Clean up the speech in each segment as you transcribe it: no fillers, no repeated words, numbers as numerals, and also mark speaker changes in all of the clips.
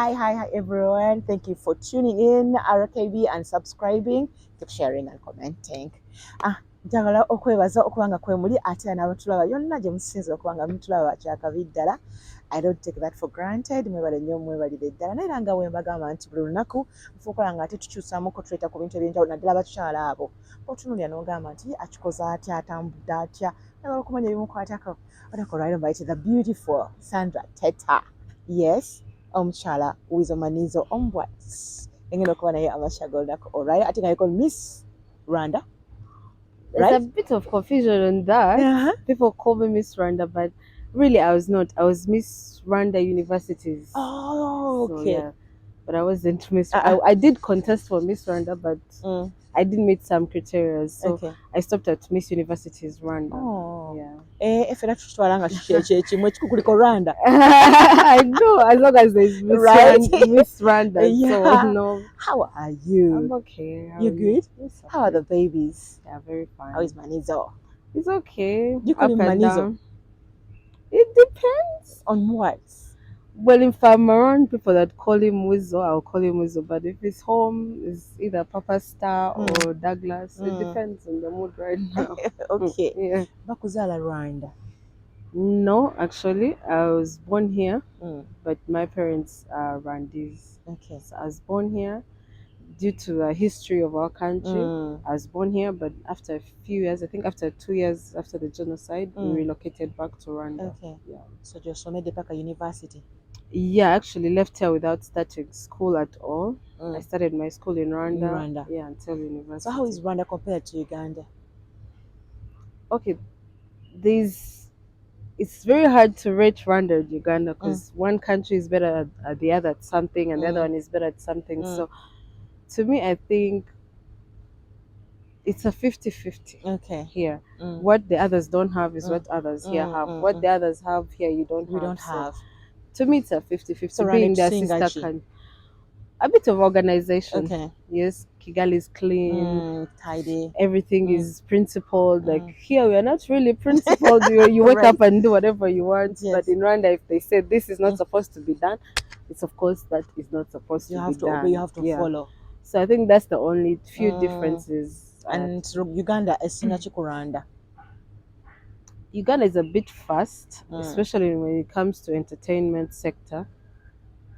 Speaker 1: Hi, everyone. Thank you for tuning in, RKB, and subscribing. Keep sharing and commenting. Njagala okwebaza okubanga kwe muli ate n'abatulaba yonna gye musinze okubanga mutulaba kyakabi ddala. I don't take that for granted. Mwebale nnyo mwebalire ddala. Naye era nga bwe mbagamba nti buli lunaku nfuukola nga ate tukyusamuko tuleta ku bintu eby'enjawulo naddala abakyala abo. Otunuulira n'ogamba nti akikoze atya, atambudde atya. Nagala okumanya ebimukwatako. Odako right about the beautiful Sandra Teta. Yes. Omukyala Weasel Manizo Ombwats. Engenda okuba naye amashagolako. Alright. I think I call Miss Rwanda.
Speaker 2: There's a bit of confusion on that. People call me Miss Rwanda, but really I was not. I was Miss Rwanda Universities.
Speaker 1: Oh, okay.
Speaker 2: So, yeah. But I wasn't Miss. I did contest for Miss Rwanda, but I didn't meet some criteria, so I stopped at Miss Universities Rwanda.
Speaker 1: Oh,
Speaker 2: yeah.
Speaker 1: If that's Rwanda,
Speaker 2: I know, as long as there's Miss Miss Rwanda.
Speaker 1: Yeah.
Speaker 2: So no.
Speaker 1: How are you?
Speaker 2: I'm okay.
Speaker 1: You good?
Speaker 2: Yes, okay.
Speaker 1: How are the babies?
Speaker 2: Yeah, very fine.
Speaker 1: How is Manizo?
Speaker 2: It's okay.
Speaker 1: You call him Manizo?
Speaker 2: It depends
Speaker 1: on what.
Speaker 2: Well, if I'm around people that call him Wizzo, I'll call him Wizzo. But if it's home, it's either Papa Star or Douglas. It depends on the mood right now.
Speaker 1: Okay.
Speaker 2: Yeah.
Speaker 1: Bakuzala Rwanda?
Speaker 2: No, actually, I was born here, but my parents are Rwandese.
Speaker 1: Okay.
Speaker 2: So I was born here due to the history of our country. I was born here, but after a few years, I think after 2 years after the genocide, we relocated back to Rwanda.
Speaker 1: Okay. Yeah. So just made the Paka University.
Speaker 2: Yeah, I actually left here without starting school at all. I started my school in Rwanda. Yeah, until university.
Speaker 1: So how is Rwanda compared to Uganda?
Speaker 2: Okay, it's very hard to rate Rwanda and Uganda because one country is better at the other at something and the other one is better at something. So to me, I think it's a 50-50 here. What the others don't have is what others here have. What the others have here, you don't have.
Speaker 1: We don't have.
Speaker 2: To me, it's a 50-50.
Speaker 1: So
Speaker 2: being their sister country. A bit of organization.
Speaker 1: Okay.
Speaker 2: Yes, Kigali is clean,
Speaker 1: tidy.
Speaker 2: Everything is principled. Like here, we are not really principled. You wake up and do whatever you want. Yes. But in Rwanda, if they say this is not supposed to be done, it's of course that is not supposed to be done.
Speaker 1: Obey, you have to follow.
Speaker 2: So I think that's the only few differences.
Speaker 1: And Uganda is Rwanda.
Speaker 2: Uganda is a bit fast, especially when it comes to entertainment sector.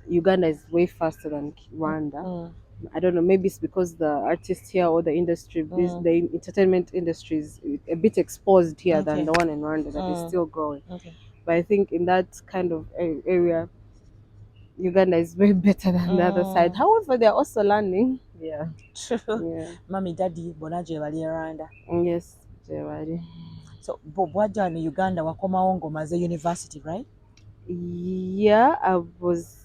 Speaker 2: Uganda is way faster than Rwanda. I don't know, maybe it's because the artists here or the industry, the entertainment industry is a bit exposed here than the one in Rwanda that is still growing. But I think in that kind of area, Uganda is way better than the other side. However, they're also learning. Yeah.
Speaker 1: Yeah. Mommy, daddy, bonaje bali Rwanda.
Speaker 2: Yes, Jewari.
Speaker 1: So, Bobwaja in Uganda, wakoma maze university, right?
Speaker 2: Yeah, I was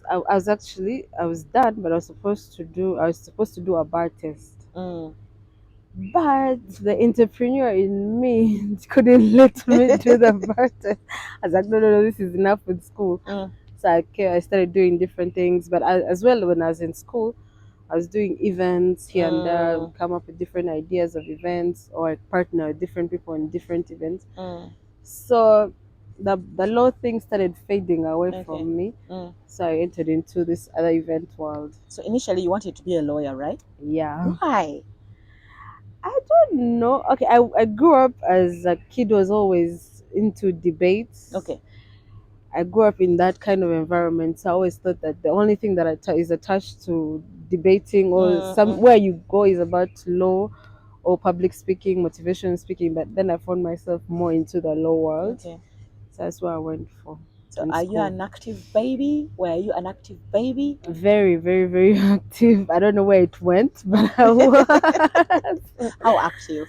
Speaker 2: done, but I was supposed to do a bar test. But the entrepreneur in me couldn't let me do the bar test. I was like, no, this is enough with school. So I started doing different things. But as well, when I was in school, I was doing events here and there. I would come up with different ideas of events, or I partner with different people in different events. So the law thing started fading away from me. So I entered into this other event world. So initially you wanted to be a lawyer, right? Yeah. Why? I don't know. Okay, I grew up as a kid, was always into debates. Okay. I grew up in that kind of environment, so I always thought that the only thing that is attached to debating or somewhere you go is about law or public speaking, motivational speaking. But then I found myself more into the law world. Okay. So that's what I went for. So are you an active baby? Were you an active baby? Very, very, very active. I don't know where it went, but I was. How active?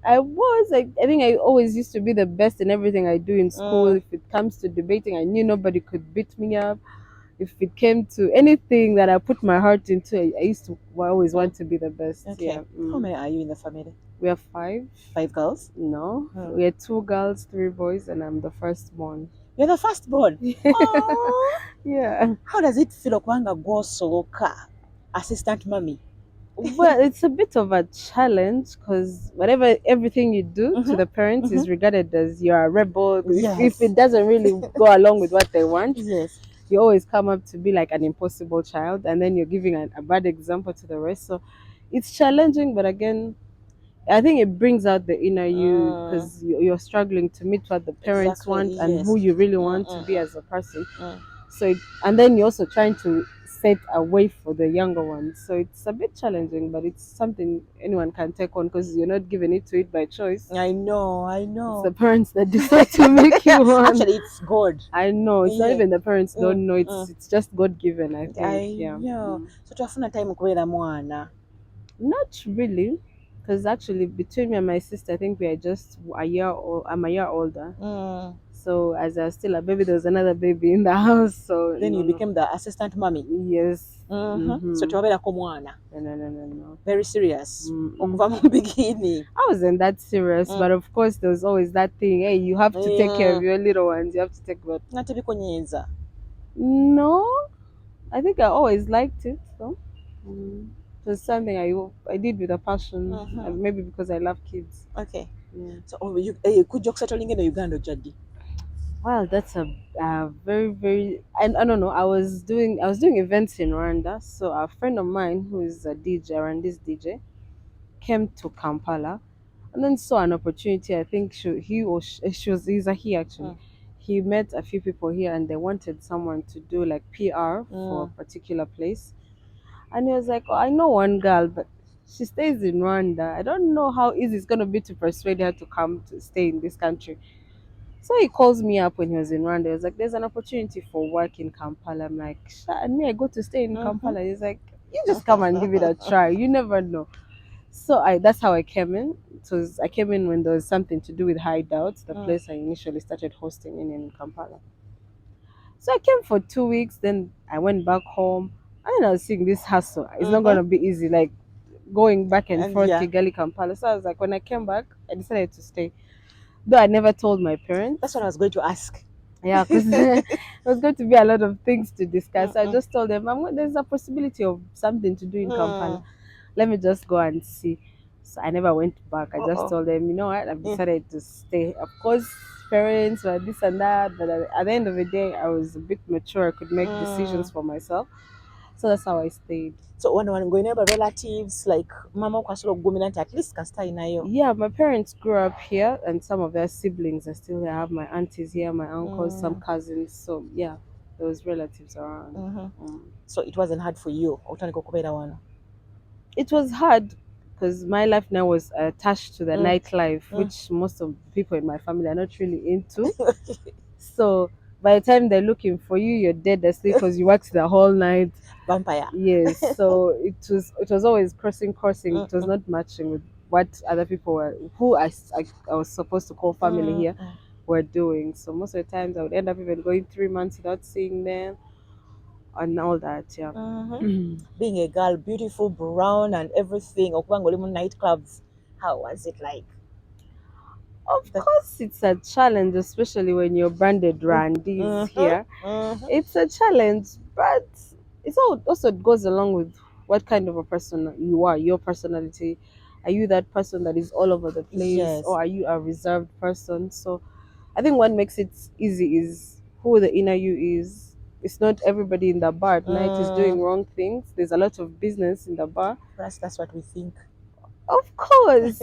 Speaker 2: I was. I think I always used to be the best in everything I do in school. If it comes to debating, I knew nobody could beat me up. If it came to anything that I put my heart into, I always want to be the best. Okay. Yeah. How many are you in the family? We are 5. 5 girls? No. We are 2 girls, 3 boys, and I'm the firstborn. You're the firstborn? Yeah. How does it feel to go soloka, assistant mommy? Well, it's a bit of a challenge because everything you do to the parents is regarded as you're a rebel. Yes. If it doesn't really go along with what they want, you always come up to be like an impossible child, and then you're giving a bad example to the rest. So it's challenging, but again, I think it brings out the inner you because you're struggling to meet what the parents
Speaker 1: Exactly,
Speaker 2: want and
Speaker 1: yes.
Speaker 2: who you really want to be as a person.
Speaker 1: Mm.
Speaker 2: So, and then you're also trying to set a way for the younger ones. So it's a bit challenging, but it's something anyone can take on because you're not given it to it by choice.
Speaker 1: I know.
Speaker 2: It's the parents that decide to make you one.
Speaker 1: Actually, it's God.
Speaker 2: I know. It's not
Speaker 1: Yeah.
Speaker 2: even the parents don't know. It's just God given, I think.
Speaker 1: I know. So twafuna time kubeera mwana.
Speaker 2: Not really, because actually between me and my sister, I think we are just a year or I'm a year older. So as I was still a baby, there was another baby in the house. So
Speaker 1: then you became the assistant mommy.
Speaker 2: Yes.
Speaker 1: So tewabeerako mwana.
Speaker 2: No.
Speaker 1: Very serious. Okuva mu beginning.
Speaker 2: I wasn't that serious, but of course there was always that thing. Hey, you have to take care of your little ones. You have to take care.
Speaker 1: Nga tebikunyiiza.
Speaker 2: No, I think I always liked it. So. It was something I did with a passion, maybe because I love kids.
Speaker 1: Okay.
Speaker 2: Yeah.
Speaker 1: So could you settling in Uganda, Jadi?
Speaker 2: Well, that's a very and I don't know. I was doing events in Rwanda. So a friend of mine who is a DJ, Rwandese DJ, came to Kampala, and then saw an opportunity. I think he's a he actually. He met a few people here, and they wanted someone to do like PR for a particular place. And he was like, oh, I know one girl, but she stays in Rwanda. I don't know how easy it's going to be to persuade her to come to stay in this country. So he calls me up when he was in Rwanda. He was like, there's an opportunity for work in Kampala. I'm like, and me, I go to stay in Kampala. He's like, you just come and give it a try. You never know. So that's how I came in. I came in when there was something to do with Hideouts, the place I initially started hosting in Kampala. So I came for 2 weeks, then I went back home, and I was seeing this hustle. It's not gonna be easy, like going back and forth Kigali, Kampala. So I was like, when I came back, I decided to stay. Though I never told my parents.
Speaker 1: That's what I was going to ask.
Speaker 2: Yeah, because there was going to be a lot of things to discuss. So I just told them, there's a possibility of something to do in Kampala. Let me just go and see. So I never went back. I just told them, you know what, I've decided to stay. Of course, parents were this and that, but at the end of the day, I was a bit mature. I could make decisions for myself. So that's how I stayed.
Speaker 1: So when going over relatives, like mama kwasolo at least nayo.
Speaker 2: Yeah, my parents grew up here, and some of their siblings are still here. I have my aunties here, my uncles, some cousins. So yeah, those relatives around.
Speaker 1: So it wasn't hard for you.
Speaker 2: It was hard because my life now was attached to the nightlife, which most of the people in my family are not really into. So by the time they're looking for you, you're dead asleep because you worked the whole night.
Speaker 1: Vampire.
Speaker 2: Yes. So it was always crossing. It was not matching with what other people who I was supposed to call family here were doing. So most of the times I would end up even going 3 months without seeing them and all that. Yeah.
Speaker 1: Being a girl, beautiful, brown and everything, nightclubs, how was it like?
Speaker 2: Of course, it's a challenge, especially when you're branded Randis here. It's a challenge, but it's also it goes along with what kind of a person you are, your personality. Are you that person that is all over the place, or are you a reserved person? So I think what makes it easy is who the inner you is. It's not everybody in the bar at night is doing wrong things. There's a lot of business in the bar.
Speaker 1: That's what we think.
Speaker 2: Of course,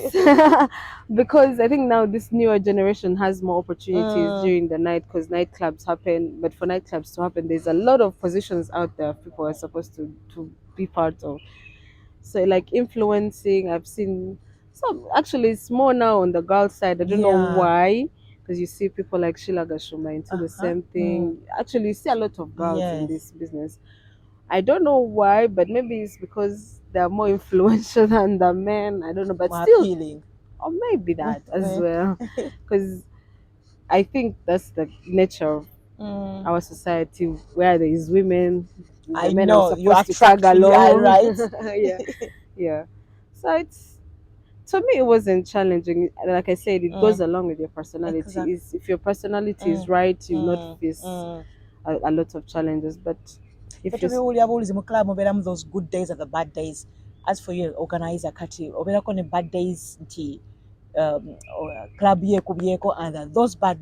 Speaker 2: because I think now this newer generation has more opportunities during the night because nightclubs happen. But for nightclubs to happen, there's a lot of positions out there people are supposed to be part of. So like influencing, I've seen some. Actually, it's more now on the girl side. I don't know why, because you see people like Sheila Gashumba into the same thing. Actually, you see a lot of girls in this business. I don't know why, but maybe it's because they're more influential than the men. I don't know, but
Speaker 1: more
Speaker 2: still,
Speaker 1: appealing.
Speaker 2: Or maybe that as well, because I think that's the nature of our society, where there is women, the men are supposed to tag along,
Speaker 1: right?
Speaker 2: yeah. So to me, it wasn't challenging. Like I said, it goes along with your personality.
Speaker 1: Exactly.
Speaker 2: If your personality is right, you not face a lot of challenges, but. If you
Speaker 1: those good days and the bad days, as for you organizer kati oberako ne bad days nti club yekubyeko and those bad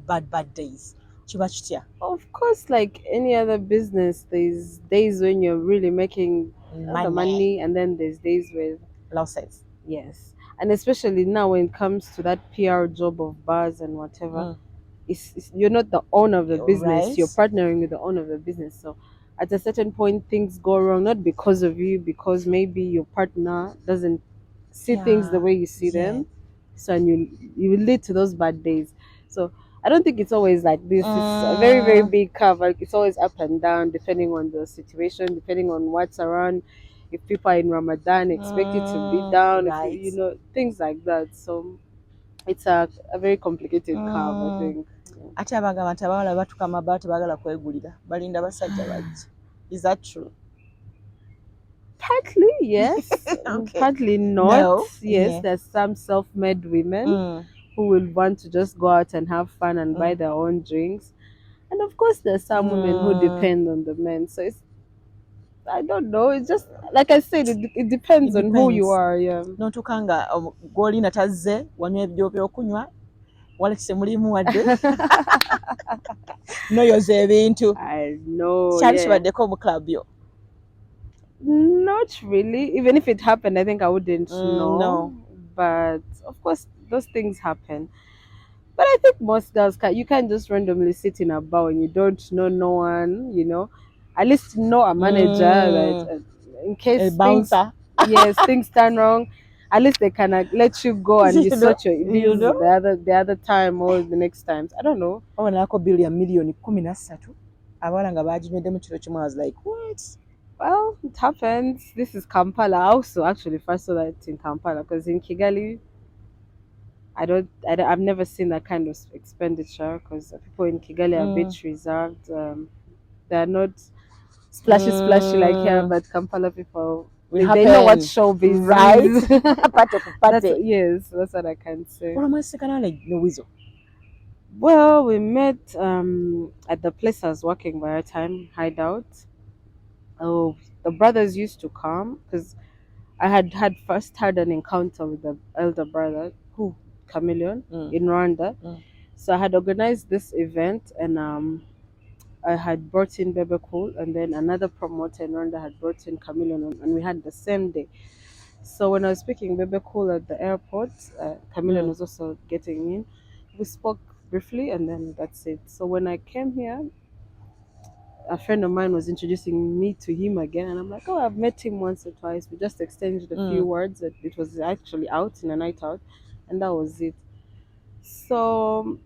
Speaker 1: days kiba kitya?
Speaker 2: Of course, like any other business, there's days when you're really making the
Speaker 1: Money.
Speaker 2: money, and then there's days with
Speaker 1: Losses.
Speaker 2: yes. And especially now when it comes to that PR job of bars and whatever,
Speaker 1: Mm.
Speaker 2: you're not the owner of the business,
Speaker 1: Right.
Speaker 2: you're partnering with the owner of the business. So at a certain point, things go wrong, not because of you, because maybe your partner doesn't see things the
Speaker 1: Yeah.
Speaker 2: way you see
Speaker 1: Yeah.
Speaker 2: them. So, and you will lead to those bad days. So I don't think it's always like this. It's a very, very
Speaker 1: Mm.
Speaker 2: big curve. Like it's always up and down depending on the situation, depending on what's around. If people are in Ramadan, expect it to be down. If
Speaker 1: Right.
Speaker 2: things like that. So it's a very complicated curve, I
Speaker 1: Mm.
Speaker 2: think.
Speaker 1: Ate abagamba nti abawala batuka amabbaala tebaagala kwegulira balinda basajja bajje. Is that true?
Speaker 2: Partly, yes.
Speaker 1: Okay.
Speaker 2: Partly not.
Speaker 1: No.
Speaker 2: Yes,
Speaker 1: Yeah.
Speaker 2: there's some self-made women
Speaker 1: Mm.
Speaker 2: who will want to just go out and have fun and buy
Speaker 1: Mm.
Speaker 2: their own drinks. And of course, there's some women who
Speaker 1: Mm.
Speaker 2: depend on the men. So I don't know. It's just, like I said, it
Speaker 1: It
Speaker 2: depends on who you
Speaker 1: depends.
Speaker 2: are. Yeah.
Speaker 1: N'otuuka nga gw'olina tazze wanywa ebyo by'okunywa walekise mulimu wadde noyoza ebintu
Speaker 2: I know,
Speaker 1: kyali
Speaker 2: yeah.
Speaker 1: kibaddeko mu club yo.
Speaker 2: Not really. Even if it happened, I think I wouldn't know.
Speaker 1: No.
Speaker 2: But of course, those things happen. But I think most girls you can't just randomly sit in a bar and you don't know no one, At least know a manager that in
Speaker 1: A
Speaker 2: case things,
Speaker 1: bouncer.
Speaker 2: yes, things turn wrong, at least they can let you go and you sort your
Speaker 1: You
Speaker 2: bills
Speaker 1: know?
Speaker 2: the other time or the next times. I don't know.
Speaker 1: Wabonako bill ya miliyoni 13 abawala nga baginywedde kiro kimu. I was like, what?
Speaker 2: Well, it happens. This is Kampala. I also actually first saw that in Kampala because in Kigali, I've never seen that kind of expenditure because people in Kigali are a bit reserved. They're not splashy like here, but Kampala people,
Speaker 1: We
Speaker 2: they know what
Speaker 1: happen.
Speaker 2: showbiz
Speaker 1: Right?
Speaker 2: is.
Speaker 1: Party to party.
Speaker 2: That's what I can say.
Speaker 1: What am I saying? No Wizzo.
Speaker 2: Well, we met at the place I was working by a time, Hideout. Oh, the brothers used to come because I had first had an encounter with the elder brother, who Chameleon, in Rwanda. So I had organized this event and I had brought in Bebe Cool and then another promoter in Rwanda had brought in Chameleon and we had the same day. So when I was speaking Bebe Cool at the airport, Chameleon was also getting in. We spoke briefly and then that's it. So when I came here, a friend of mine was introducing me to him again and I'm like, oh, I've met him once or twice. We just exchanged a few words. It was actually out in a night out and that was it. So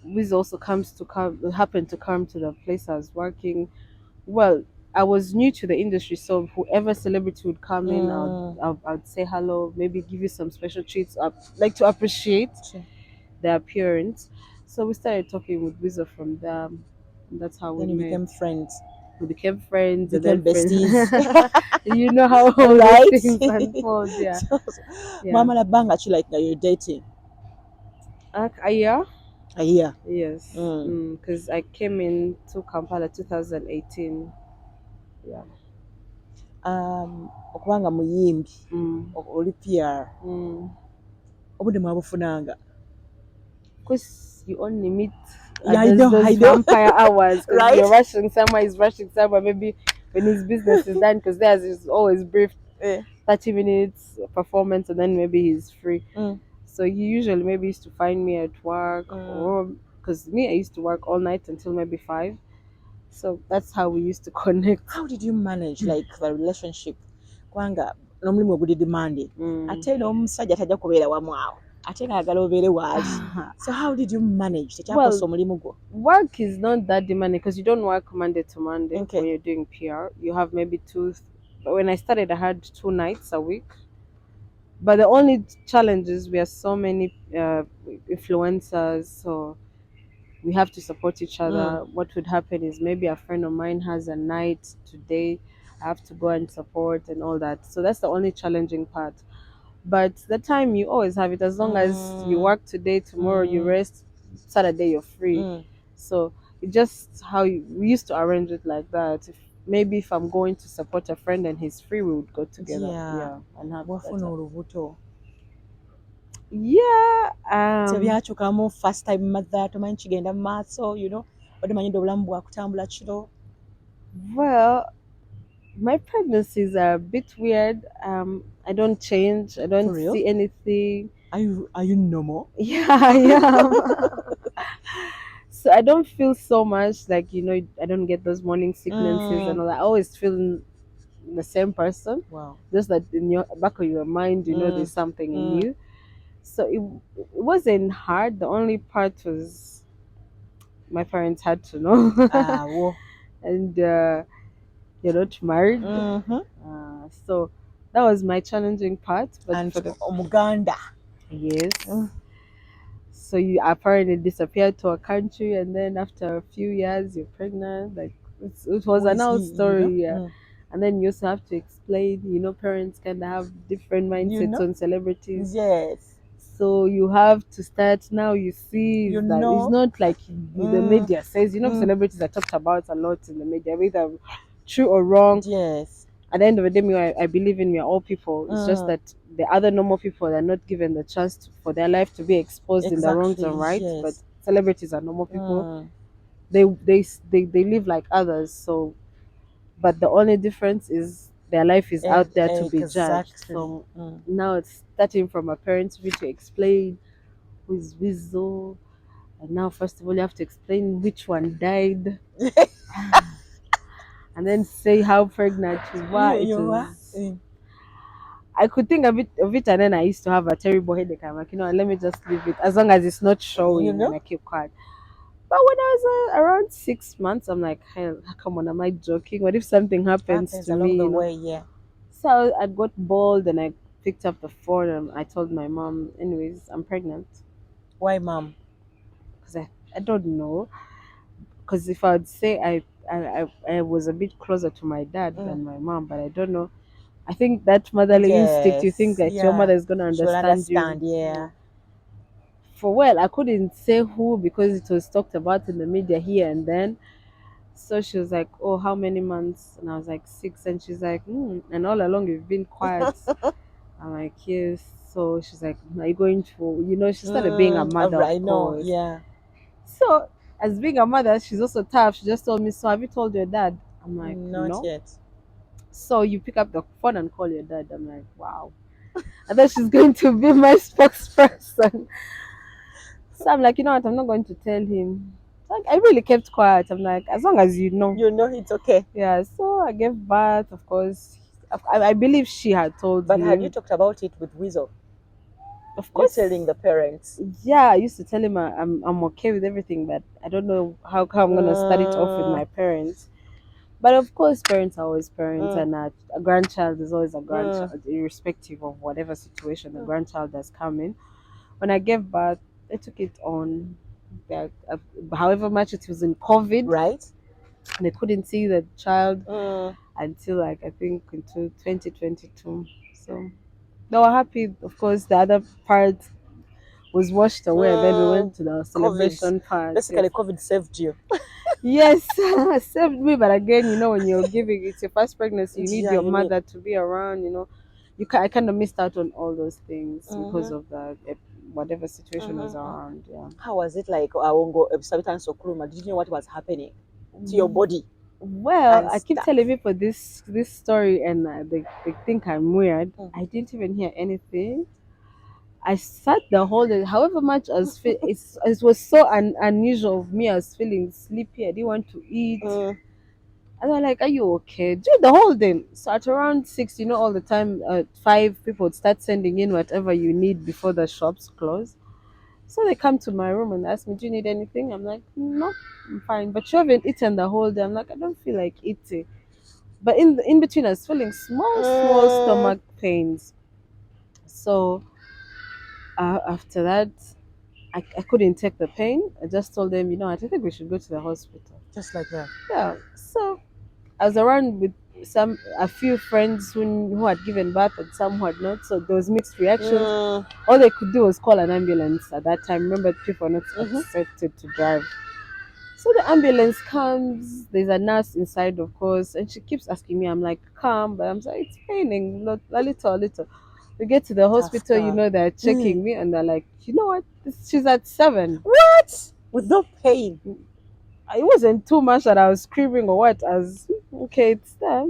Speaker 2: Wiz also happened to come to the place I was working. Well, I was new to the industry, so whoever celebrity would come in, I'd say hello, maybe give you some special treats, like to appreciate their appearance. So we started talking with Wizzo from there. And that's how we
Speaker 1: Then you
Speaker 2: met.
Speaker 1: became friends.
Speaker 2: We became friends, and
Speaker 1: Became
Speaker 2: then friends.
Speaker 1: besties.
Speaker 2: You know how all those
Speaker 1: Right?
Speaker 2: things unfold. Yeah, yeah.
Speaker 1: Mama Labanga, actually, like, you're dating.
Speaker 2: A year.
Speaker 1: A year.
Speaker 2: Yes, because I came in to Kampala 2018. Yeah.
Speaker 1: Okubanga muyimbi oli PR obudde mwabufunanga.
Speaker 2: Because you only meet
Speaker 1: Yeah, I
Speaker 2: those
Speaker 1: know.
Speaker 2: vampire hours because
Speaker 1: Right?
Speaker 2: you're rushing somewhere, he's rushing somewhere. Maybe when his business is done, because theirs is always brief, 30 minutes performance, and then maybe he's free. So he usually maybe used to find me at work, or because me, I used to work all night until maybe 5. So that's how we used to connect.
Speaker 1: How did you manage like the relationship? Kwanga n'omulimu oguli demanding. Ate n'omusajja tajja kubeera wamu awo. Ate ng'ayagala obeere waali. So how did you manage? Tekyakosa omulimu gwo.
Speaker 2: Work is not that demanding because you don't work Monday to Monday when you're doing PR. You have maybe but when I started, I had 2 nights a week. But the only challenge is we are so many influencers, so we have to support each other. What would happen is maybe a friend of mine has a night today, I have to go and support and all that. So that's the only challenging part. But the time you always have it, as long as you work today, tomorrow you rest, Saturday you're free. So it just we used to arrange it like that. Maybe if I'm going to support a friend and he's free, we would go together. Yeah, and have that. Yeah.
Speaker 1: Tebyakyukamu first time mother tomanyi kigenda mu maaso wadde manyidde obulamu bwakutambula kiro.
Speaker 2: Well, my pregnancies are a bit weird. I don't change. I don't
Speaker 1: For real?
Speaker 2: see anything.
Speaker 1: Are you normal?
Speaker 2: Yeah, I am. So I don't feel so much like I don't get those morning sicknesses and all that. I always feel the same person.
Speaker 1: Wow.
Speaker 2: Just that in your back of your mind, there's something in you. So it wasn't hard. The only part was my parents had to know,
Speaker 1: Whoa.
Speaker 2: and you're not married. So that was my challenging part. But
Speaker 1: And
Speaker 2: for the
Speaker 1: Omuganda.
Speaker 2: yes. So you apparently disappeared to a country, and then after a few years, you're pregnant. Like it was
Speaker 1: Who
Speaker 2: an
Speaker 1: is
Speaker 2: old
Speaker 1: he,
Speaker 2: story, yeah. And then you also have to explain. Parents can have different mindsets on celebrities.
Speaker 1: Yes.
Speaker 2: So you have to start now. You see that it's not like the media says. Celebrities are talked about a lot in the media, whether true or wrong.
Speaker 1: Yes.
Speaker 2: At the end of the day, I believe in we are all people. It's just that the other normal people are not given the chance for their life to be exposed in the wrongs and rights.
Speaker 1: Yes.
Speaker 2: But celebrities are normal people. They live like others. So, but the only difference is their life is out there to be judged. So now it's starting from a parent's view to explain who is Wizzo, and now first of all you have to explain which one died, and then say how pregnant you were. It was. I could think a bit of it, and then I used to have a terrible headache. I'm like, let me just leave it as long as it's not showing, and I keep quiet. But when I was around 6 months, I'm like, hell, come on, am I joking? What if something happens to
Speaker 1: along
Speaker 2: me?
Speaker 1: The way, yeah.
Speaker 2: So I got bold and I picked up the phone and I told my mom, anyways, I'm pregnant.
Speaker 1: Why, mom?
Speaker 2: Because I don't know. Because if I would say I was a bit closer to my dad than my mom, but I don't know. I think that motherly instinct, you think that your mother is going to understand you.
Speaker 1: Yeah.
Speaker 2: I couldn't say who because it was talked about in the media here and then. So she was like, "Oh, how many months?" And I was like, 6. And she's like, And all along you've been quiet. I'm like, yes. So she's like, are you going to, she started being a mother, of course.
Speaker 1: Yeah.
Speaker 2: So as being a mother, she's also tough. She just told me, so have you told your dad? I'm like,
Speaker 1: Not
Speaker 2: no.
Speaker 1: yet.
Speaker 2: So you pick up the phone and call your dad. I'm like, wow. And then she's going to be my spokesperson. So I'm like, you know what? I'm not going to tell him. Like, I really kept quiet. I'm like, as long as you know.
Speaker 1: You know it's okay.
Speaker 2: Yeah. So I gave birth, of course. I believe she had told
Speaker 1: But
Speaker 2: him.
Speaker 1: had you talked about it with Weasel?
Speaker 2: Of course.
Speaker 1: You're telling the parents.
Speaker 2: Yeah, I used to tell him I'm okay with everything, but I don't know how I'm gonna start it off with my parents. But of course, parents are always parents, and a grandchild is always a grandchild, irrespective of whatever situation the grandchild has come in. When I gave birth, I took it on, however much it was in COVID,
Speaker 1: right?
Speaker 2: And they couldn't see the child until like I think into 2022. So they were happy. Of course, the other part was washed away, and then we went to the celebration part.
Speaker 1: Basically, yes. COVID saved you.
Speaker 2: Yes, saved me. But again, when you're giving, it's your first pregnancy. You need your mother to be around. I kind of missed out on all those things because of the whatever situation was around. Yeah.
Speaker 1: How was it like? Did you know what was happening to your body?
Speaker 2: Well, I keep telling people this story, and they think I'm weird. I didn't even hear anything. I sat the whole day. However much I was it was so unusual of me. I was feeling sleepy. I didn't want to eat. And they're like, "Are you okay?" Dude, the whole day. So at around 6, all the time, 5 people would start sending in whatever you need before the shops close. So they come to my room and ask me, "Do you need anything?" I'm like, "No, I'm fine." But you haven't eaten the whole day. I'm like, "I don't feel like eating." But in between, I was feeling small stomach pains. So after that, I couldn't take the pain. I just told them, I think we should go to the hospital.
Speaker 1: Just like that.
Speaker 2: Yeah. So I was around with a few friends who had given birth and some who had not. So there was mixed reactions. All they could do was call an ambulance at that time. Remember, people are not accepted to drive. So the ambulance comes. There's a nurse inside, of course, and she keeps asking me. I'm like, calm, but I'm like, it's paining, a little. We get to the hospital, you
Speaker 1: girl.
Speaker 2: know, they're checking me and they're like, you know what? She's at 7.
Speaker 1: What? With no pain.
Speaker 2: It wasn't too much that I was screaming or what. As okay, it's there.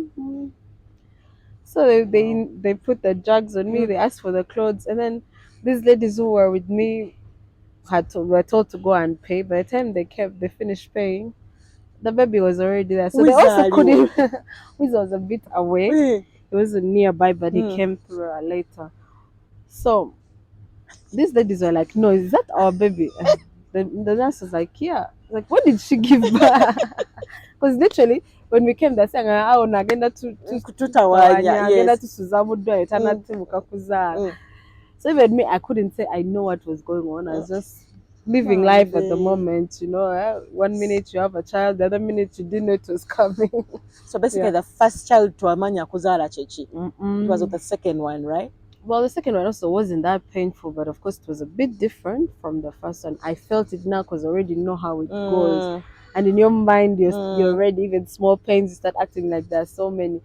Speaker 2: So they put the jugs on me. They asked for the clothes, and then these ladies who were with me were told to go and pay. By the time they finished paying, the baby was already there. So they also couldn't. Weasel was a bit away. It wasn't nearby, but he came through later. So these ladies were like, "No, is that our baby?" The nurse was like, "Yeah." Like, what did she give birth? Because literally, when we came, they're saying, "Ah, nagenda
Speaker 1: Tutawanya,
Speaker 2: agenda
Speaker 1: yes.
Speaker 2: tusuza mudwa etanatemuka kuzaala." So even me, I couldn't say I know what was going on. I was just living life at the moment, you know. 1 minute you have a child, the other minute you didn't know it was coming.
Speaker 1: So basically, the first child to Amanya Kuzara Chechi. It was the second one, right?
Speaker 2: Well, the second one also wasn't that painful, but of course it was a bit different from the first one. I felt it now because I already know how it goes. And in your mind, you're already, even small pains, you start acting like there's so many.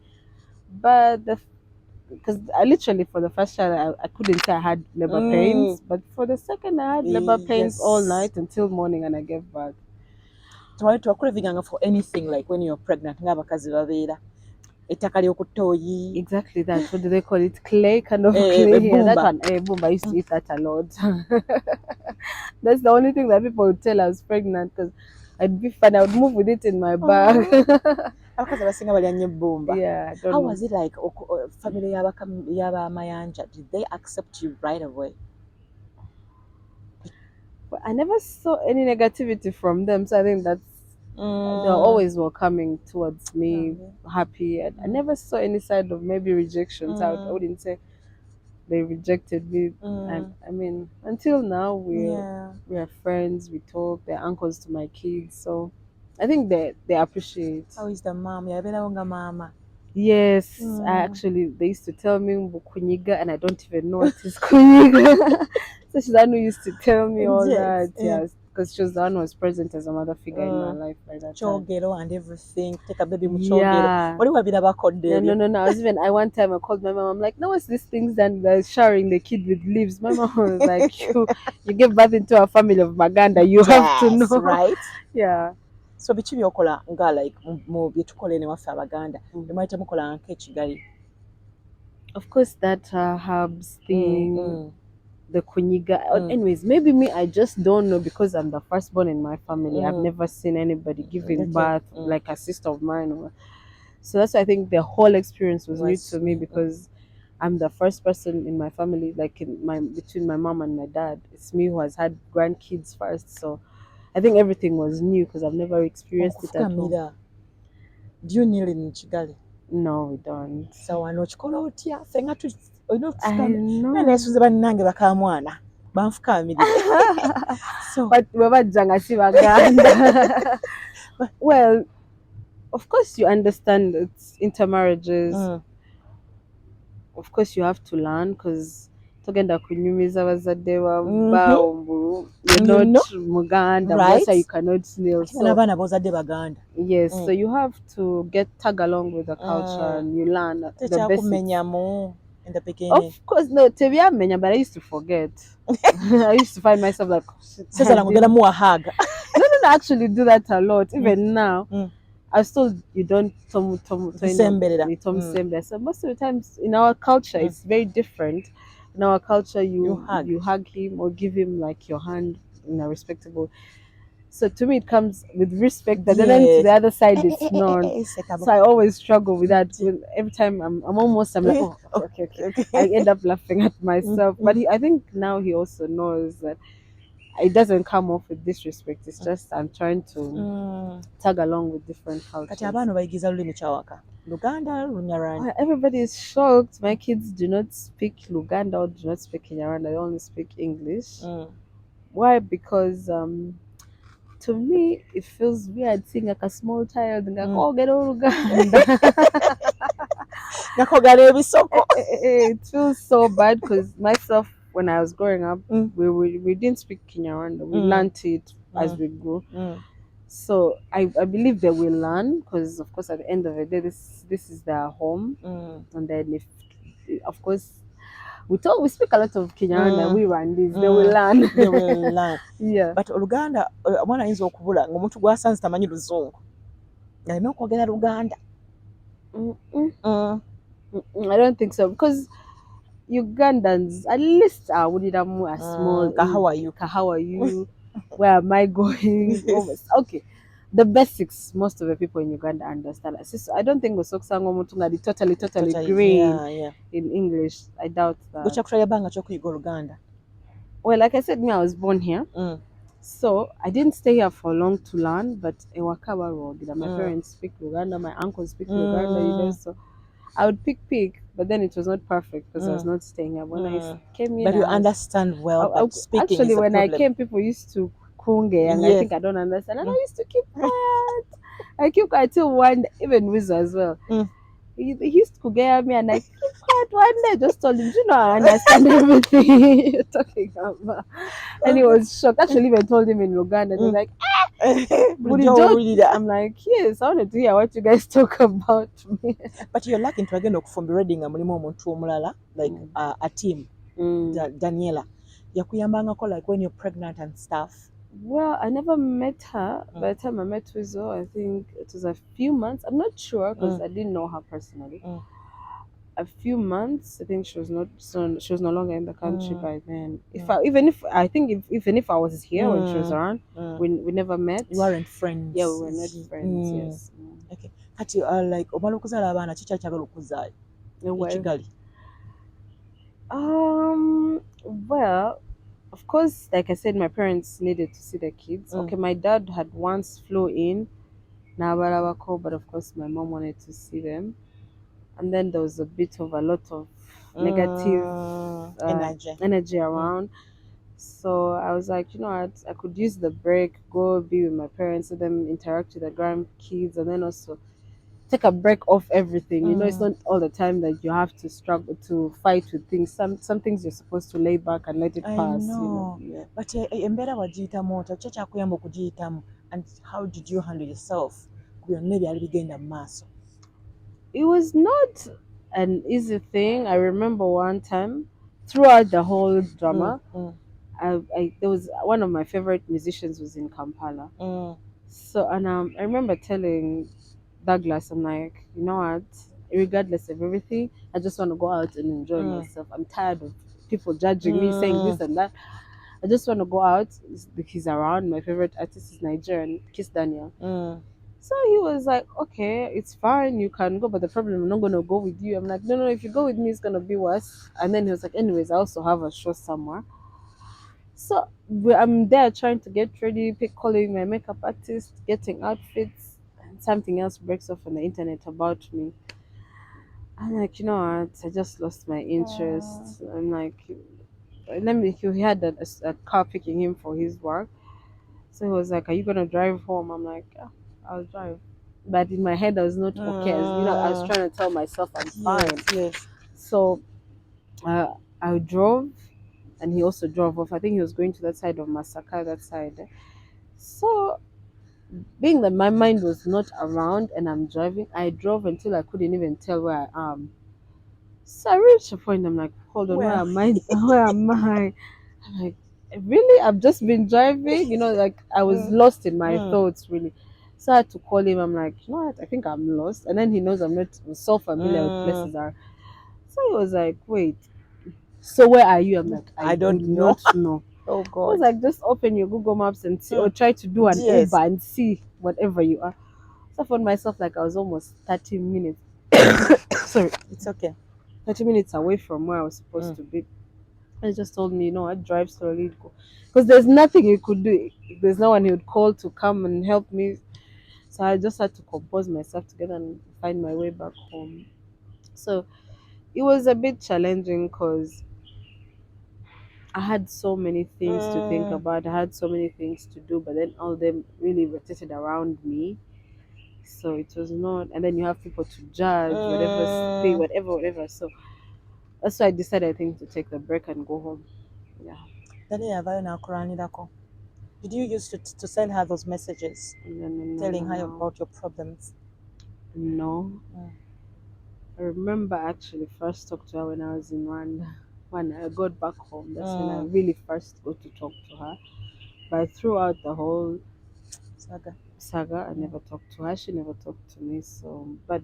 Speaker 2: But because I literally, for the first child, I couldn't say I had labor pains, but for the second, I had labor pains all night until morning, and I gave birth.
Speaker 1: So I to for anything like when you're pregnant,
Speaker 2: Exactly that. What do they call it? Clay, kind of clay. Yeah, that one. Boom, I used to eat that a lot. That's the only thing that people would tell I was pregnant, because I'd be fun. I would move with it in my bag. Yeah.
Speaker 1: How was it like? Family Yaba Mayanja, did they accept you right away?
Speaker 2: But I never saw any negativity from them, so I think that's they're always welcoming towards me, happy. I never saw any side of maybe rejections. I wouldn't say they rejected me. I mean, until now we are friends. We talk. They're uncles to my kids, so I think they appreciate.
Speaker 1: How is the mom? Mama.
Speaker 2: Yes, actually, they used to tell me Kunyiga, and I don't even know what is Kunyiga. So she's the one who used to tell me all that. Yes, because she was the one who was present as a mother figure in my life by that time.
Speaker 1: Chogero and everything. Take a baby
Speaker 2: Yeah.
Speaker 1: What do you have about
Speaker 2: No. I one time I called my mom. I'm like, no, what's these things done? They're showering the kid with leaves. My mom was like, you gave birth into a family of Maganda. You have to know,
Speaker 1: right?
Speaker 2: Yeah.
Speaker 1: So bichi byokola nga like mu byetukola ene waffe Abaganda bemwita mukola nk'ekigali.
Speaker 2: Of course, that herbs thing, the kunyiga. Anyways, maybe me, I just don't know because I'm the firstborn in my family. I've never seen anybody giving birth like a sister of mine. So that's why I think the whole experience was new to me, because I'm the first person in my family, like between my mom and my dad. It's me who has had grandkids first. So I think everything was new because I've never experienced it at home.
Speaker 1: Do you kneel in Kigali?
Speaker 2: No, we don't.
Speaker 1: So I know chikola otya fenga tu
Speaker 2: I know.
Speaker 1: Nesuze bannange bakamwana banfukamirire.
Speaker 2: So but babajjanga si Baganda. Well, of course you understand it's intermarriages. Of course you have to learn, because togenda kunyumiza bazadde bawumbulu, you're not Muganda, right? That's why you cannot kneel. So
Speaker 1: n'abaana bozadde Baganda.
Speaker 2: Yes, so you have to tag along with the culture and you learn the basics.
Speaker 1: In the beginning.
Speaker 2: Of course, no, tebyamenya, but I used to forget. I used to find myself like,
Speaker 1: hug.
Speaker 2: No, I actually do that a lot. Even now, I was told you don't So most of the times in our culture, it's very different. In our culture, you hug him or give him like your hand in a respectable. So to me, it comes with respect, but then to the other side, it's not. So I always struggle with that. Every time I'm like, oh, okay. I end up laughing at myself. But I think now he also knows that it doesn't come off with disrespect. It's just I'm trying to tag along with different cultures. Everybody is shocked. My kids do not speak Luganda or do not speak Kinyarwanda. They only speak English. Why? Because to me, it feels weird seeing like a small child and oh, get over Uganda. It feels so bad, because myself, when I was growing up, we didn't speak Kinyarwanda. We learned it as we grew. So I believe they will learn, because of course at the end of the day, this is their home. And then of course, we speak a lot of Kinyarwanda, we Rwandese, they will
Speaker 1: Mm.
Speaker 2: learn.
Speaker 1: They will learn.
Speaker 2: Yeah.
Speaker 1: But Oluganda omwana ayinza okubula ng'omuntu gw'asanze tamanyi Luzungu aleme okwogera Luganda.
Speaker 2: I don't think so because Ugandans at least wuliramu a small
Speaker 1: How are you?
Speaker 2: how are you? Where am I going? Almost. Okay. The basics most of the people in Uganda understand. So I don't think Osoksanga omuntu nga totally green in English. I doubt that.
Speaker 1: Gochakutwalira banga ky'okuyiga Oluganda.
Speaker 2: Well, like I said, me, I was born here. So I didn't stay here for long to learn, but Ewakawa Road, my parents speak Uganda, my uncles speak Uganda, you know, so I would pick, but then it was not perfect because I was not staying here. When I came in,
Speaker 1: but you understand well, but speaking
Speaker 2: actually,
Speaker 1: is a
Speaker 2: when
Speaker 1: problem.
Speaker 2: I came, people used to kunge, and I think I don't understand, and I used to keep quiet. I keep quiet till one, even Wizzo as well. He used to get me, and I keep quiet. One day, I just told him, "You know, I understand everything you're talking about." And he was shocked. Actually, even told him in Uganda, he was like, I'm like, yes, I wanted to hear what you guys talk about me.
Speaker 1: But you're lucky to again from reading mulimu omuntu omulala like a team. Daniela. Yakuyambangako like when you're pregnant and stuff.
Speaker 2: Well, I never met her. By the time I met Wizzo, I think it was a few months. I'm not sure because I didn't know her personally. A few months. I think she was no longer in the country by then. Even if I was here when she was around, we never met.
Speaker 1: You weren't friends.
Speaker 2: Yeah, we were not friends. Yes.
Speaker 1: Okay. Kati like omala okuzaala abaana kiki akyagala okuzaayo ekigali?
Speaker 2: Well, of course, like I said, my parents needed to see the kids. Okay, my dad had once flew in Nabarabako, but of course my mom wanted to see them. And then there was a bit of a lot of negative energy around. So I was like, you know what, I could use the break, go be with my parents, let them interact with the grandkids, and then also take a break off everything. You know, it's not all the time that you have to struggle to fight with things. Some things you're supposed to lay back and let it pass.
Speaker 1: I know.
Speaker 2: You know? Yeah.
Speaker 1: But embeera wagiyitamu otya kyakuyamba okugiyitamu, and how did you handle yourself? Maybe I'll bigenda mu maaso.
Speaker 2: It was not an easy thing. I remember one time throughout the whole drama, there was one of my favorite musicians was in Kampala. So and I remember telling Douglas, I'm like, you know what? Regardless of everything, I just want to go out and enjoy myself. I'm tired of people judging me, saying this and that. I just want to go out. He's around. My favorite artist is Nigerian, Kiss Daniel. So he was like, okay, it's fine, you can go, but the problem, I'm not going to go with you. I'm like, no, if you go with me, it's going to be worse. And then he was like, anyways, I also have a show somewhere. So I'm there trying to get ready, calling my makeup artist, getting outfits, and something else breaks off on the internet about me. I'm like, you know what? I just lost my interest. I'm like, he had a car picking him for his work. So he was like, are you going to drive home? I'm like, yeah, I'll drive. But in my head, I was not okay. You know, I was trying to tell myself I'm fine.
Speaker 1: Yes.
Speaker 2: So I drove, and he also drove off. I think he was going to that side of Masaka, that side. So, being that my mind was not around and I'm driving, I drove until I couldn't even tell where I am. So I reached a point, I'm like, hold on, where am I? Where am I? I'm like, really? I've just been driving? You know, like I was lost in my thoughts, really. So I had to call him. I'm like, you know what? I think I'm lost. And then he knows I'm not so familiar with places are. So he was like, wait, so where are you? I'm like, I don't know.
Speaker 1: Oh God.
Speaker 2: I was like, just open your Google Maps and see, or try to do an Uber and see whatever you are. So I found myself like I was almost 30 minutes. Sorry,
Speaker 1: it's okay.
Speaker 2: 30 minutes away from where I was supposed to be. He just told me, you know, I'd drive slowly, because there's nothing he could do. There's no one he would call to come and help me. So I just had to compose myself together and find my way back home. So it was a bit challenging because I had so many things to think about. I had so many things to do, but then all of them really rotated around me. So it was not, and then you have people to judge, whatever. So that's why I decided, I think, to take the break and go home. Yeah.
Speaker 1: Did you use to send her those messages telling her about your problems?
Speaker 2: No. I remember actually first talked to her when I was in Rwanda. when I got back home, that's when I really first got to talk to her. But throughout the whole saga, I never talked to her. She never talked to me. So, but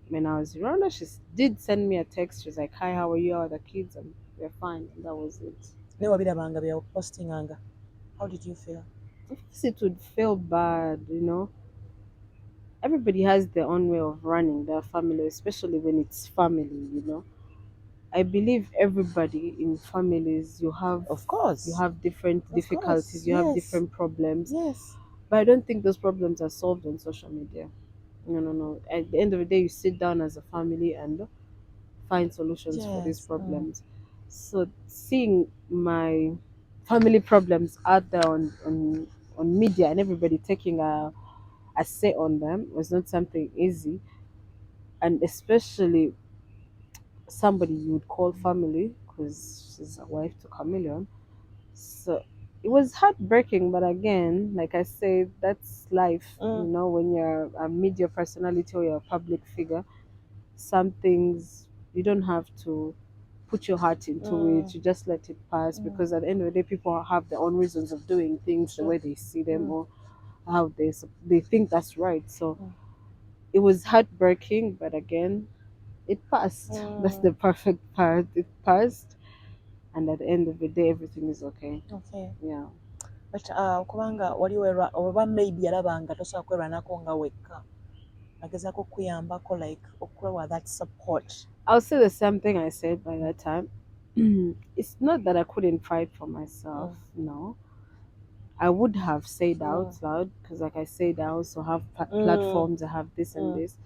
Speaker 2: when I was around her, did send me a text. She was like, "Hi, how are you? How are the kids?" And we're fine. And that was it.
Speaker 1: Never been posting anger. How did you feel?
Speaker 2: Of course, it would feel bad, you know. Everybody has their own way of running their family, especially when it's family, you know. I believe everybody in families
Speaker 1: Of course.
Speaker 2: you have different
Speaker 1: Of
Speaker 2: difficulties,
Speaker 1: course.
Speaker 2: you have
Speaker 1: Yes.
Speaker 2: different problems.
Speaker 1: Yes.
Speaker 2: But I don't think those problems are solved on social media. No, no, no. At the end of the day, you sit down as a family and find solutions for these
Speaker 1: Yes.
Speaker 2: problems. So seeing my family problems out there on media and everybody taking a say on them was not something easy. And especially somebody you would call family because she's a wife to Chameleon. So it was heartbreaking, but again, like I said, that's life. You know, when you're a media personality or you're a public figure, some things you don't have to put your heart into it. You just let it pass because at the end of the day, people have their own reasons of doing things the way they see them or how they think that's right. So it was heartbreaking, but again, it passed. That's the perfect part. It passed, and at the end of the day, everything is okay.
Speaker 1: Okay.
Speaker 2: Yeah.
Speaker 1: But kubanga wali oba maybe yalabanga tosobola kwerwanako nga wekka agezaako okuyambako like okwewa that support.
Speaker 2: I'll say the same thing I said by that time. It's not that I couldn't fight for myself. No, I would have said out loud because, like I said, I also have platforms. I have this and this,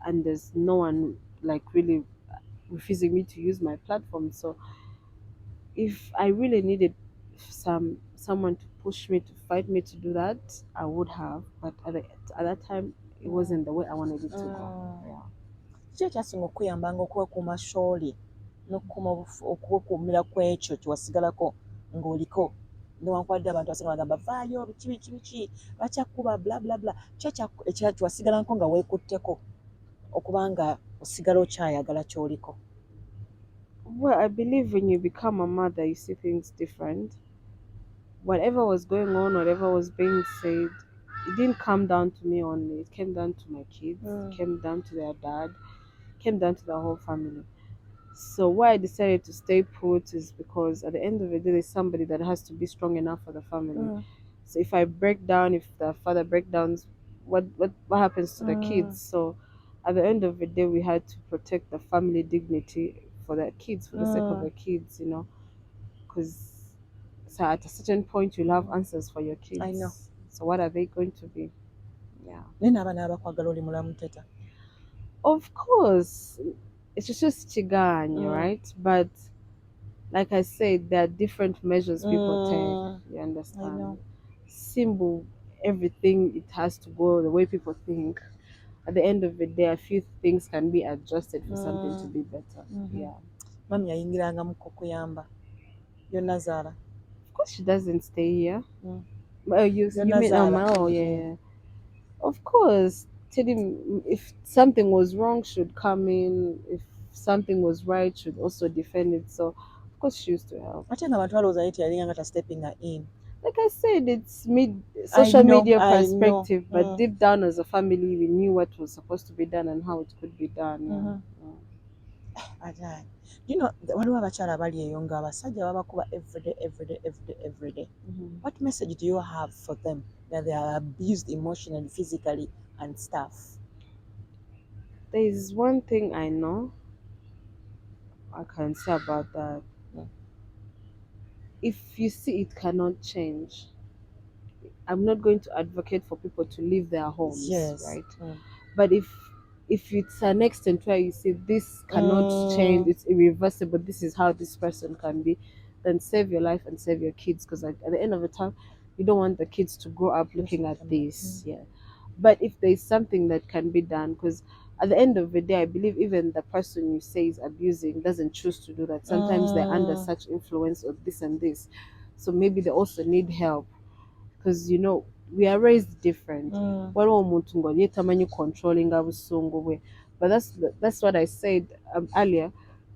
Speaker 2: and there's no one like really refusing me to use my platform. So if I really needed someone to push me to fight me to do that, I would have. But at that time, it wasn't the way I wanted it to go. Yeah.
Speaker 1: Kiki ekyasinga okuyambanga okwekuuma shooli n'okukuuma okwekuumira ku ekyo kyewasigalako ng'oliko newankubadde abantu abasinga bagamba vaayo biki bakyakuba bla bla bla kyewasigalanko nga weekutteko okuba nga osigala okyayagala ky'oliko.
Speaker 2: Well, I believe when you become a mother, you see things different. Whatever was going on, whatever was being said, it didn't come down to me only. It came down to my kids. It came down to their dad. It came down to the whole family. So why I decided to stay put is because at the end of the day, there's somebody that has to be strong enough for the family. So if I break down, if the father breaks down, what happens to the kids? So at the end of the day, we had to protect the family dignity for the kids, for the sake of the kids, you know, because so at a certain point you'll have answers for your kids.
Speaker 1: I know.
Speaker 2: So what are they going to be? Yeah.
Speaker 1: Naye n'abaana abakwagala oli mulamu Teta.
Speaker 2: Of course, it's just chiganya, right? But like I said, there are different measures people take. You understand?
Speaker 1: I know.
Speaker 2: Symbol, everything it has to go the way people think. At the end of the day, a few things can be adjusted for something to be better. Yeah.
Speaker 1: Mami yayingirangamu kukuyamba. Yonna Zara.
Speaker 2: Of course, she doesn't stay here. Oh, you mean oh yeah. Of course, tell him if something was wrong, should come in. If something was right, should also defend it. So, of course, she used to help.
Speaker 1: Ate nga abantu balowooza nti yalinga nga stepping in.
Speaker 2: Like I said, it's social media perspective,
Speaker 1: I know.
Speaker 2: but deep down as a family, we knew what was supposed to be done and how it could be done.
Speaker 1: You know, waliwo abakyala bali eyo nga abasajja babakuba every day. What message do you have for them that they are abused emotionally, physically and stuff?
Speaker 2: There is one thing I know I can say about that. If you see it cannot change, I'm not going to advocate for people to leave their homes, right? But if it's an extent where you see this cannot change, it's irreversible, this is how this person can be, then save your life and save your kids, because at the end of the time, you don't want the kids to grow up looking at this. Yeah. But if there's something that can be done, because at the end of the day, I believe even the person you say is abusing doesn't choose to do that. Sometimes they're under such influence of this and this. So maybe they also need help. Because you know we are raised different. Waliwo omuntu nga ye tamanyi controlling busungu bwe. But that's what I said earlier.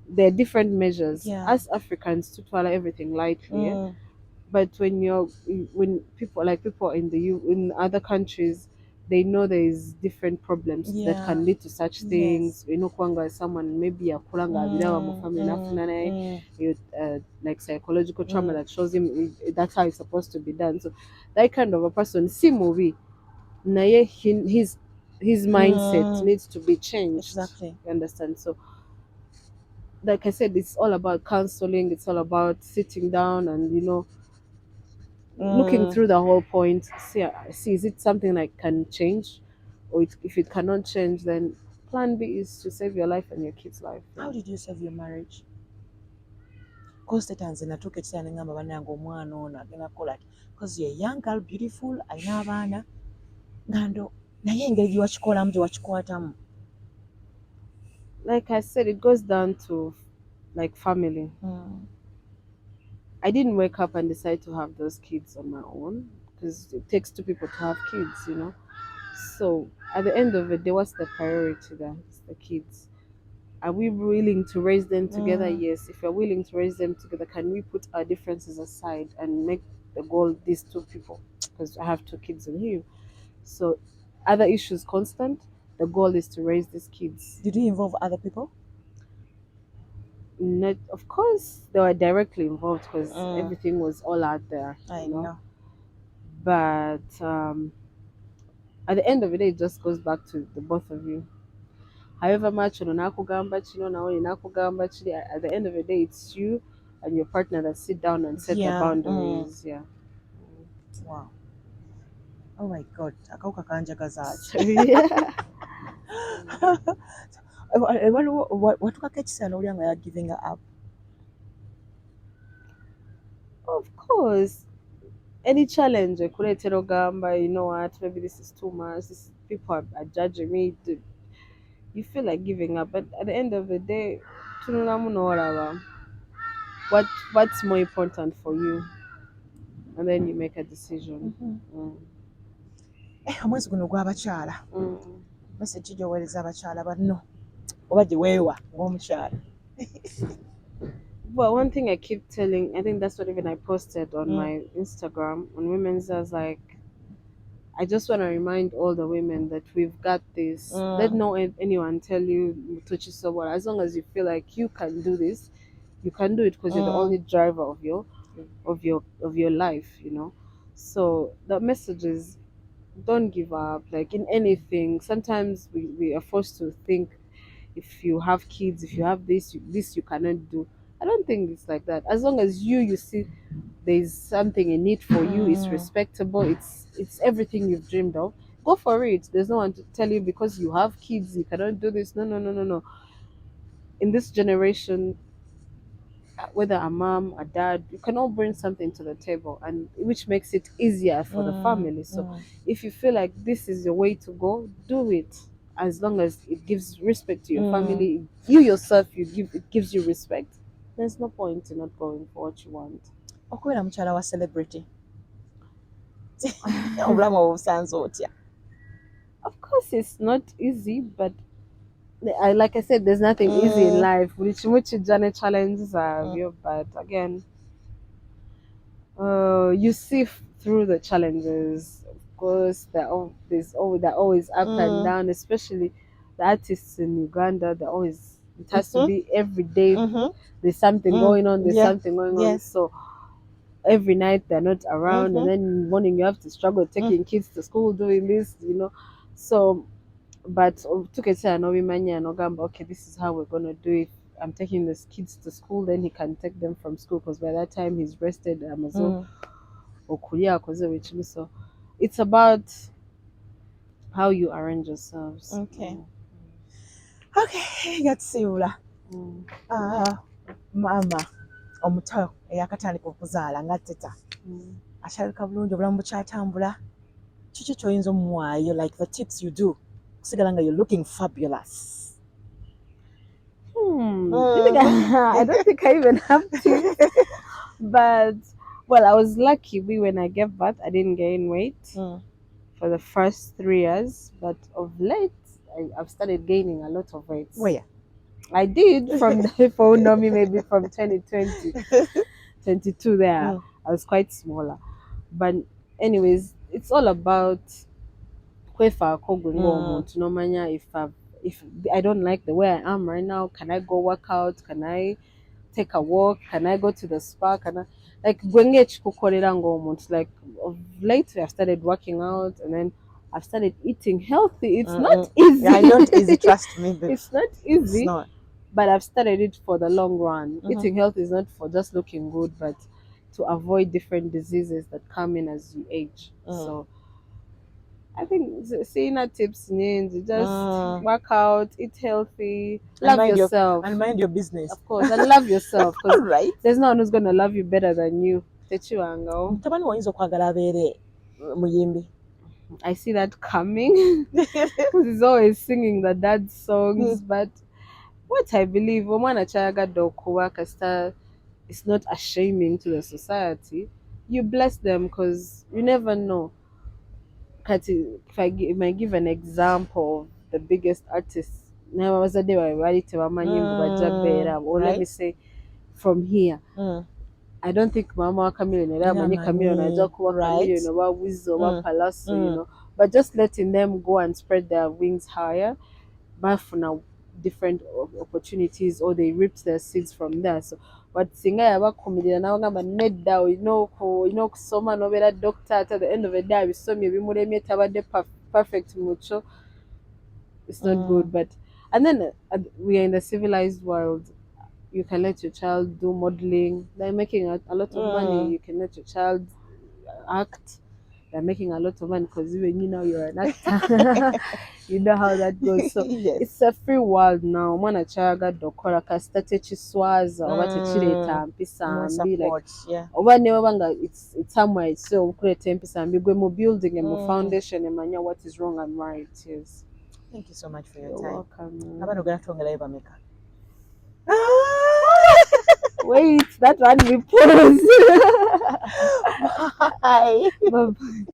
Speaker 2: there are different measures.
Speaker 1: Yeah.
Speaker 2: As Africans, to swallow everything lightly, eh?
Speaker 1: Mm.
Speaker 2: But when people in in other countries, they know there is different problems that
Speaker 1: Yeah.
Speaker 2: can lead to such
Speaker 1: Yes.
Speaker 2: things. Kwanga someone maybe akulanga abirawa mu family nafuna naye, like psychological trauma that shows him that's how it's supposed to be done. So that kind of a person, si mubi, naye his mindset
Speaker 1: Mm.
Speaker 2: needs to be changed.
Speaker 1: Exactly.
Speaker 2: You understand? So like I said, it's all about counseling. It's all about sitting down and looking
Speaker 1: Mm.
Speaker 2: through the whole point. See, is it something that can change, or if it cannot change, then plan B is to save your life and your kids' life.
Speaker 1: How did you save your marriage? Because tetanze natuuka ekiseera ne ngamba bannange omwana ono agenda kukola ati because you're young girl beautiful alina abaana ngando naye engeri gye wakikolamu gye wakikwatamu.
Speaker 2: Like I said, it goes down to like family. I didn't wake up and decide to have those kids on my own because it takes two people to have kids. So at the end of it, day, what's the priority there? It's the kids. Are we willing to raise them together? Yes. If we're willing to raise them together, can we put our differences aside and make the goal these two people? Because I have two kids in here. So other issues constant. The goal is to raise these kids.
Speaker 1: Did you involve other people?
Speaker 2: Not, of course, they were directly involved because everything was all out there.
Speaker 1: I know.
Speaker 2: But at the end of the day, it just goes back to the both of you. However much nakugamba chino nawe nakugamba chili, at the end of the day, it's you and your partner that sit down and set the boundaries. Yeah.
Speaker 1: Wow. Oh my God. Akawuka kanjagaza
Speaker 2: So, yeah.
Speaker 1: watukako ekiseera n'owulira nga you're giving up.
Speaker 2: Of course. Any challenge kuleetera ogamba, you know what, maybe this is too much, people are judging me, you feel like giving up, but at the end of the day, tunulamu n'olaba what's more important for you, and then you make a decision.
Speaker 1: Omwezi guno gw'abakyala message gy'oweereza abakyala banno oba gye weewa ng'omukyala.
Speaker 2: Well, one thing I keep telling, I think that's what even I posted on my Instagram on Women's, I was like, I just want to remind all the women that we've got this. Let no anyone tell you touch someone. As long as you feel like you can do this, you can do it because you're the only driver of your life. So the message is, don't give up. Like in anything, sometimes we are forced to think, if you have kids, if you have this you cannot do. I don't think it's like that. As long as you see there's something in it for you, it's respectable, it's everything you've dreamed of, go for it. There's no one to tell you because you have kids you cannot do this. No, no, no, no, no. In this generation, whether a mom, a dad, you can all bring something to the table, and which makes it easier for the family. So if you feel like this is your way to go, do it. As long as it gives respect to your family, you yourself, it gives you respect, there's no point in not going for what you want.
Speaker 1: Okubeera mukyala wa celebrity obulamu obusanze otya?
Speaker 2: Of course it's not easy, but like I said, there's nothing easy in life. Buli kimu kijja challenges are, but again, you see through the challenges. Of course, they're always up and down, especially the artists in Uganda. It has to be every day. There's something going on. There's something going on. So every night they're not around, and then in the morning you have to struggle taking kids to school, doing this. So, but took it and okay, this is how we're gonna do it. I'm taking these kids to school, then he can take them from school because by that time he's rested. So it's about how you arrange yourselves.
Speaker 1: Okay. Gatsiula. Mama omuto eyakatandika okuzaala nga Teta akyalika bulungi, obulamu bukyatambula, kiki ky'oyinza omuwaayo, like the tips you do kusigala nga you're looking fabulous?
Speaker 2: I don't think I even have to. But well, I was lucky. When I gave birth, I didn't gain weight for the first 3 years, but of late I've started gaining a lot of weight.
Speaker 1: Where?
Speaker 2: I did from the phone know me maybe from 2020, 22 there. I was quite smaller. But anyways, it's all about kwefa to no manya if I don't like the way I am right now, can I go work out? Can I take a walk? Can I go to the spa? Can I like gwenge chikukorera ngomuntu? Like of late I've started working out and then I've started eating healthy. It's not easy.
Speaker 1: Yeah, not easy, trust me.
Speaker 2: It's not easy.
Speaker 1: It's not.
Speaker 2: But I've started it for the long run. Eating healthy is not for just looking good, but to avoid different diseases that come in as you age. So I think seeing our tips means just work out, eat healthy, love yourself,
Speaker 1: and mind your business.
Speaker 2: of course, and love yourself because
Speaker 1: right.
Speaker 2: there's no one who's gonna love you better than you.
Speaker 1: Mutabani wayinza okwagala abeere muyimbi.
Speaker 2: I see that coming because he's always singing the dad songs, but what I believe, omwana kyayagadde okuba kasita it's not ashaming to the society. You bless them because you never know. If I might give an example of the biggest artists, or let me say from here. I don't think Mama Chameleon Chameleon about Wizzo about Palazzo, you know, but just letting them go and spread their wings higher, but for now different opportunities or they ripped their seeds from there. So but singa about comedian now ngamba nedda kusoma nobera doctor at the end of the day bisomye bimuremye tabadde perfect mucho. It's not good, but and then we are in the civilized world. You can let your child do modeling. They're making a lot of money. You can let your child act. They're making a lot of money because even you're an actor. You know how that goes. So it's a free world now. Mwana chaga dokora kasita techiswaza oba techireta mpisa mbi like oba ne wabanga it's somewhere so ukureta mpisa mbi gwe mu building and mu foundation emanya what is wrong and right. Yes.
Speaker 1: Thank you so much for your
Speaker 2: You're
Speaker 1: time.
Speaker 2: welcome.
Speaker 1: Abantu gatongera bameka.
Speaker 2: Wait, that one we pause.
Speaker 1: Bye.
Speaker 2: Bye.